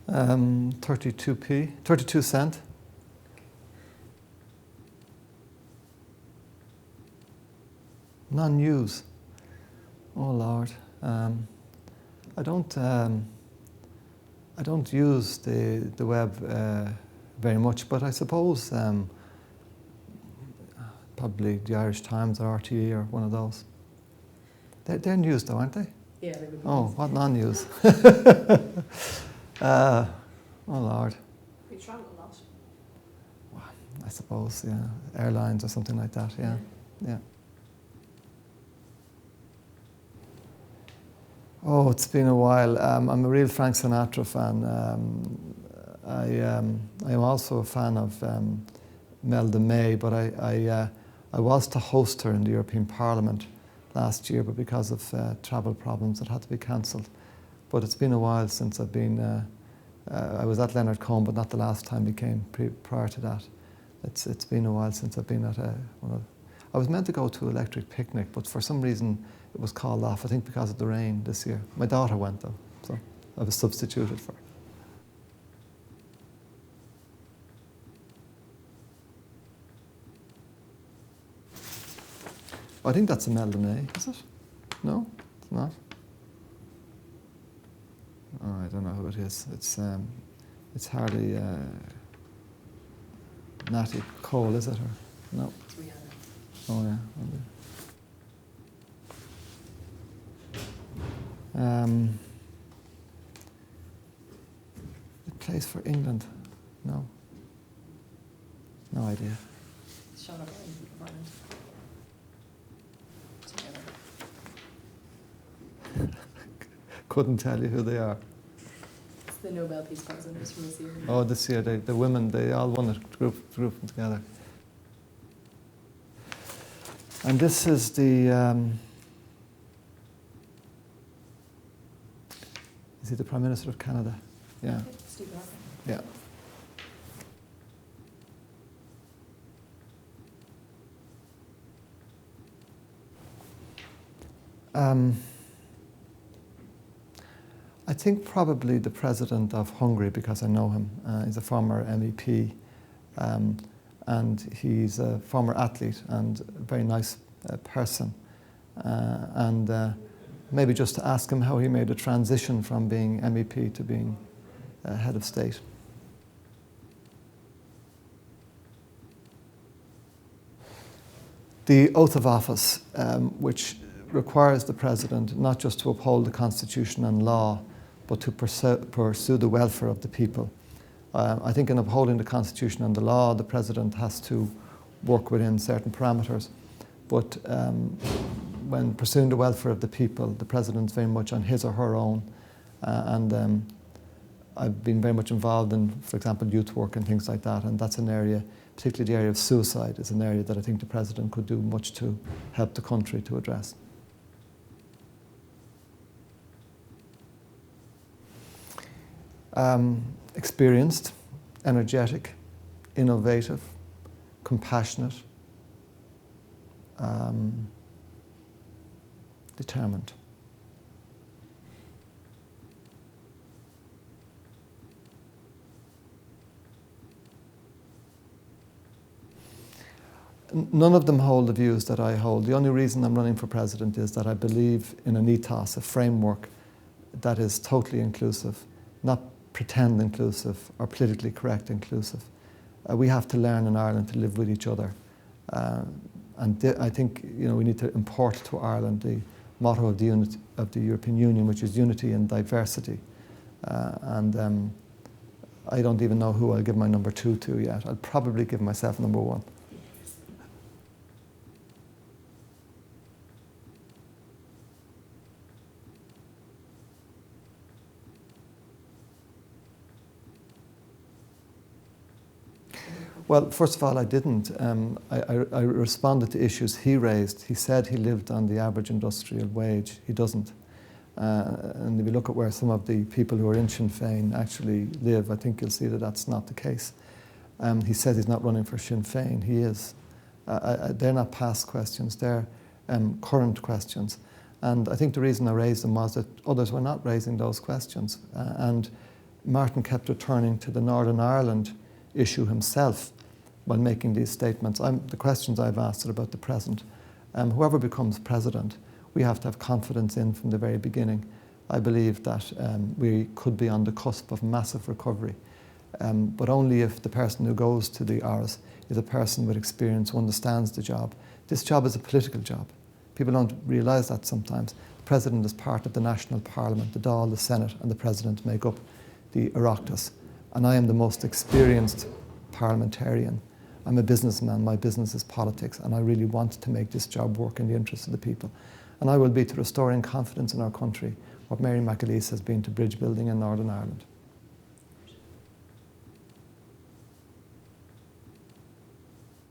32p, 32 cent. Non-news. Oh Lord, I don't use the web very much, but I suppose probably the Irish Times or RTE or one of those. They're news though, aren't they? Yeah, they would be. Oh, what non-news? Oh Lord. We travel a lot. Well, I suppose, yeah, airlines or something like that. Yeah, yeah. Oh, it's been a while. I'm a real Frank Sinatra fan. I am also a fan of Melda May, but I was to host her in the European Parliament last year, but because of travel problems, it had to be cancelled. But it's been a while since I've been. I was at Leonard Cohen, but not the last time he came. Prior to that, it's been a while since I've been at one of. I was meant to go to Electric Picnic, but for some reason it was called off, I think because of the rain this year. My daughter went though, so I was substituted for her. I think that's a Melda May, is it? No, it's not. Oh, I don't know who it is. It's hardly Natty Cole, is it? Or no? It's Rihanna. Oh yeah. It plays for England. No. No idea. Sean O'Brien from Ireland. Couldn't tell you who they are. It's the Nobel Peace Prize winners from this year. Oh, this year, the women, they all won it, group them together. And this is the, is he the Prime Minister of Canada? Yeah. Okay, Steve Harper. Yeah. I think probably the President of Hungary, because I know him. He's a former MEP, and he's a former athlete and a very nice person. And maybe just to ask him how he made a transition from being MEP to being head of state. The oath of office, which requires the President not just to uphold the Constitution and law, but to pursue the welfare of the people. I think in upholding the Constitution and the law, the President has to work within certain parameters. But when pursuing the welfare of the people, the President's very much on his or her own. And I've been very much involved in, for example, youth work and things like that. And that's an area, particularly the area of suicide, is an area that I think the President could do much to help the country to address. Experienced, energetic, innovative, compassionate, determined. None of them hold the views that I hold. The only reason I'm running for president is that I believe in an ethos, a framework that is totally inclusive, not pretend inclusive or politically correct inclusive. We have to learn in Ireland to live with each other. And I think we need to import to Ireland the motto of the European Union, which is unity and diversity. And I don't even know who I'll give my number 2 to yet. I'll probably give myself number 1. Well, first of all, I didn't. I responded to issues he raised. He said he lived on the average industrial wage. He doesn't. And if you look at where some of the people who are in Sinn Féin actually live, I think you'll see that that's not the case. He says he's not running for Sinn Féin. He is. They're not past questions. They're current questions. And I think the reason I raised them was that others were not raising those questions. And Martin kept returning to the Northern Ireland issue himself while making these statements. The questions I've asked are about the present. Whoever becomes president, we have to have confidence in from the very beginning. I believe that we could be on the cusp of massive recovery, but only if the person who goes to the Áras is a person with experience who understands the job. This job is a political job. People don't realise that sometimes. The President is part of the National Parliament. The Dáil, the Senate and the President make up the Oireachtas. And I am the most experienced parliamentarian. I'm a businessman, my business is politics, and I really want to make this job work in the interests of the people. And I will be to restoring confidence in our country what Mary McAleese has been to bridge building in Northern Ireland.